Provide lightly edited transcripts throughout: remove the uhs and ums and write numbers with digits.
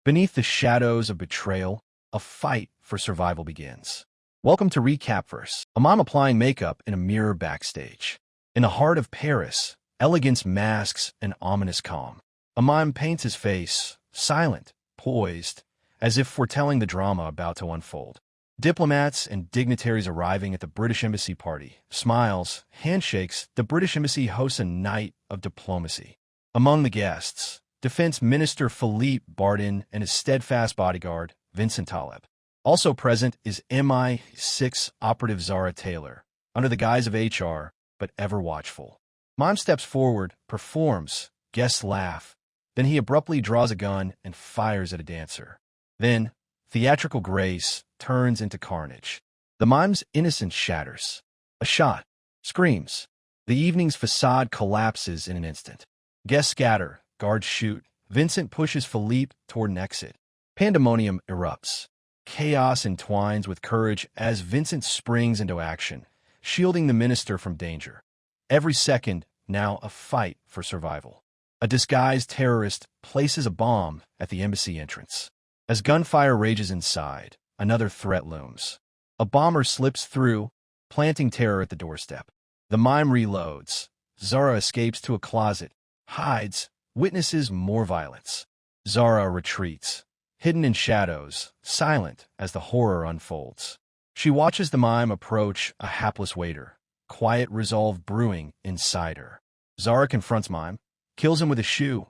Beneath the shadows of betrayal, a fight for survival begins. Welcome to Recap Verse. A mom applying makeup in a mirror backstage. In the heart of Paris, elegance masks an ominous calm. A mime paints his face, silent, poised, as if foretelling the drama about to unfold. Diplomats and dignitaries arriving at the British Embassy party. Smiles, handshakes, the British Embassy hosts a night of diplomacy. Among the guests, Defense Minister Philippe Bardin and his steadfast bodyguard, Vincent. Also present is MI6 operative Zara Taylor, under the guise of HR, but ever watchful. Mime steps forward, performs, guests laugh. Then he abruptly draws a gun and fires at a dancer. Then, theatrical grace turns into carnage. The mime's innocence shatters. A shot. Screams. The evening's facade collapses in an instant. Guests scatter. Guards shoot. Vincent pushes Philippe toward an exit. Pandemonium erupts. Chaos entwines with courage as Vincent springs into action, shielding the minister from danger. Every second, now a fight for survival. A disguised terrorist places a bomb at the embassy entrance. As gunfire rages inside, another threat looms. A bomber slips through, planting terror at the doorstep. The mime reloads. Zara escapes to a closet, hides, witnesses more violence. Zara retreats, hidden in shadows, silent as the horror unfolds. She watches the mime approach a hapless waiter, quiet resolve brewing inside her. Zara confronts mime, kills him with a shoe.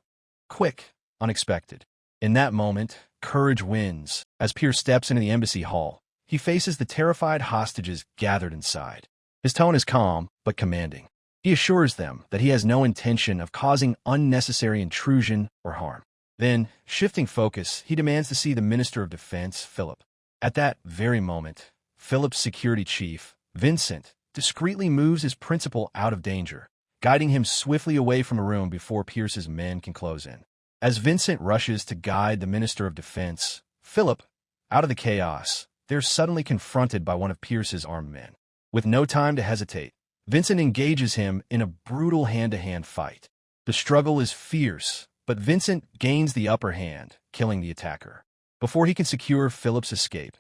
Quick, unexpected. In that moment, courage wins. As Pearce steps into the embassy hall, he faces the terrified hostages gathered inside. His tone is calm, but commanding. He assures them that he has no intention of causing unnecessary intrusion or harm. Then, shifting focus, he demands to see the Minister of Defense, Philip. At that very moment, Philip's security chief, Vincent, discreetly moves his principal out of danger, guiding him swiftly away from a room before Pearce's men can close in. As Vincent rushes to guide the Minister of Defense, Philip, out of the chaos, they're suddenly confronted by one of Pearce's armed men. With no time to hesitate, Vincent engages him in a brutal hand-to-hand fight. The struggle is fierce, but Vincent gains the upper hand, killing the attacker. Before he can secure Philip's escape,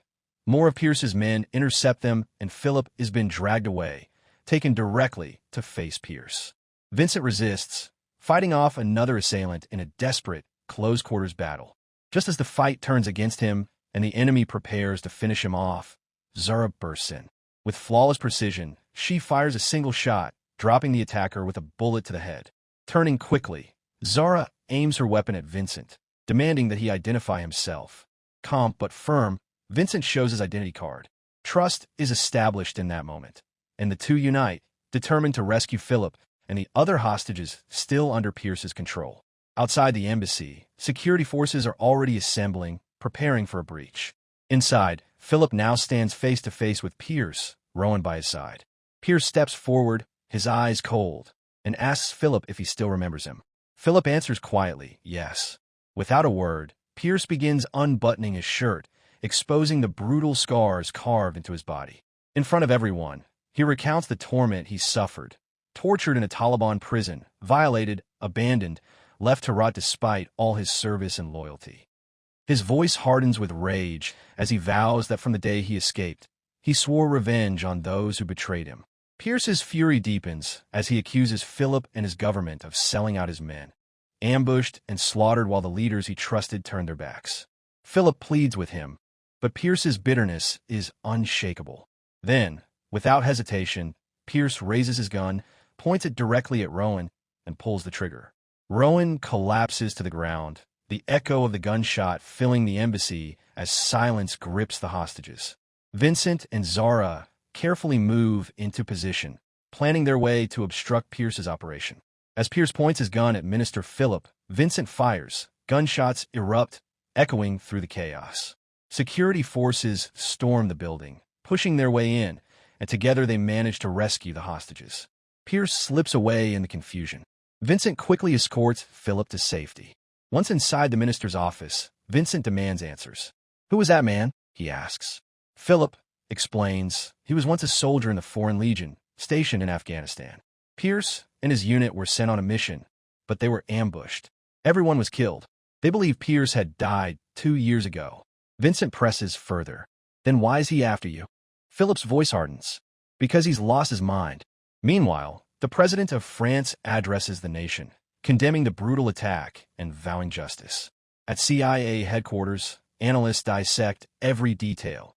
more of Pearce's men intercept them and Philip is being dragged away, taken directly to face Pearce. Vincent resists, fighting off another assailant in a desperate, close-quarters battle. Just as the fight turns against him and the enemy prepares to finish him off, Zara bursts in. With flawless precision, she fires a single shot, dropping the attacker with a bullet to the head. Turning quickly, Zara aims her weapon at Vincent, demanding that he identify himself. Calm but firm, Vincent shows his identity card. Trust is established in that moment, and the two unite, determined to rescue Philip and the other hostages still under Pearce's control. Outside the embassy, security forces are already assembling, preparing for a breach. Inside, Philip now stands face-to-face with Pearce, Rowan by his side. Pearce steps forward, his eyes cold, and asks Philip if he still remembers him. Philip answers quietly, yes. Without a word, Pearce begins unbuttoning his shirt, exposing the brutal scars carved into his body. In front of everyone, he recounts the torment he suffered, tortured in a Taliban prison, violated, abandoned, left to rot despite all his service and loyalty. His voice hardens with rage as he vows that from the day he escaped, he swore revenge on those who betrayed him. Pearce's fury deepens as he accuses Philip and his government of selling out his men, ambushed and slaughtered while the leaders he trusted turned their backs. Philip pleads with him, but Pearce's bitterness is unshakable. Then, without hesitation, Pearce raises his gun, points it directly at Rowan, and pulls the trigger. Rowan collapses to the ground, the echo of the gunshot filling the embassy as silence grips the hostages. Vincent and Zara carefully move into position, planning their way to obstruct Pearce's operation. As Pearce points his gun at Minister Philip, Vincent fires. Gunshots erupt, echoing through the chaos. Security forces storm the building, pushing their way in, and together they manage to rescue the hostages. Pearce slips away in the confusion. Vincent quickly escorts Philip to safety. Once inside the minister's office, Vincent demands answers. "Who was that man?" he asks. Philip explains he was once a soldier in the Foreign Legion, stationed in Afghanistan. Pearce and his unit were sent on a mission, but they were ambushed. Everyone was killed. They believed Pearce had died 2 years ago. Vincent presses further. Then why is he after you? Philip's voice hardens. Because he's lost his mind. Meanwhile, the president of France addresses the nation, condemning the brutal attack and vowing justice. At CIA headquarters, analysts dissect every detail,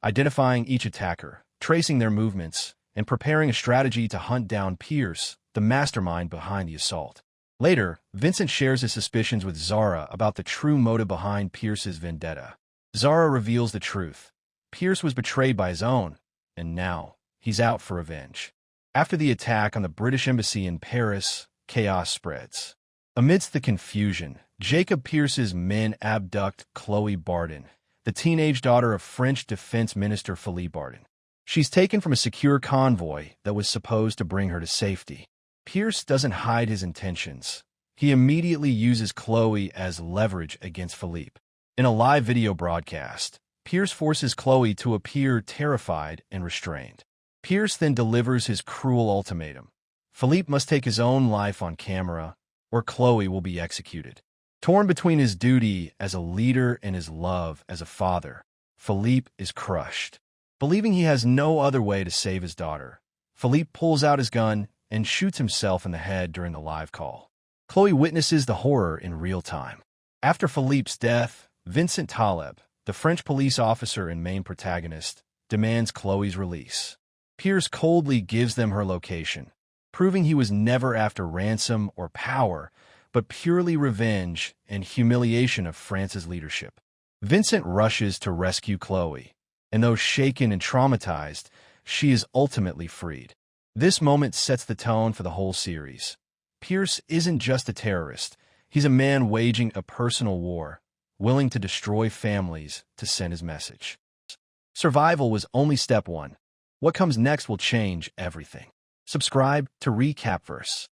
identifying each attacker, tracing their movements, and preparing a strategy to hunt down Pearce, the mastermind behind the assault. Later, Vincent shares his suspicions with Zara about the true motive behind Pearce's vendetta. Zara reveals the truth. Pearce was betrayed by his own, and now he's out for revenge. After the attack on the British embassy in Paris, chaos spreads. Amidst the confusion, Jacob Pearce's men abduct Chloe Bardin, the teenage daughter of French Defense Minister Philippe Bardin. She's taken from a secure convoy that was supposed to bring her to safety. Pearce doesn't hide his intentions. He immediately uses Chloe as leverage against Philippe. In a live video broadcast, Pearce forces Chloe to appear terrified and restrained. Pearce then delivers his cruel ultimatum. Philippe must take his own life on camera, or Chloe will be executed. Torn between his duty as a leader and his love as a father, Philippe is crushed. Believing he has no other way to save his daughter, Philippe pulls out his gun and shoots himself in the head during the live call. Chloe witnesses the horror in real time. After Philippe's death, Vincent Taleb, the French police officer and main protagonist, demands Chloe's release. Pearce coldly gives them her location, proving he was never after ransom or power, but purely revenge and humiliation of France's leadership. Vincent rushes to rescue Chloe, and though shaken and traumatized, she is ultimately freed. This moment sets the tone for the whole series. Pearce isn't just a terrorist. He's a man waging a personal war, willing to destroy families to send his message. Survival was only step one. What comes next will change everything. Subscribe to Recapverse.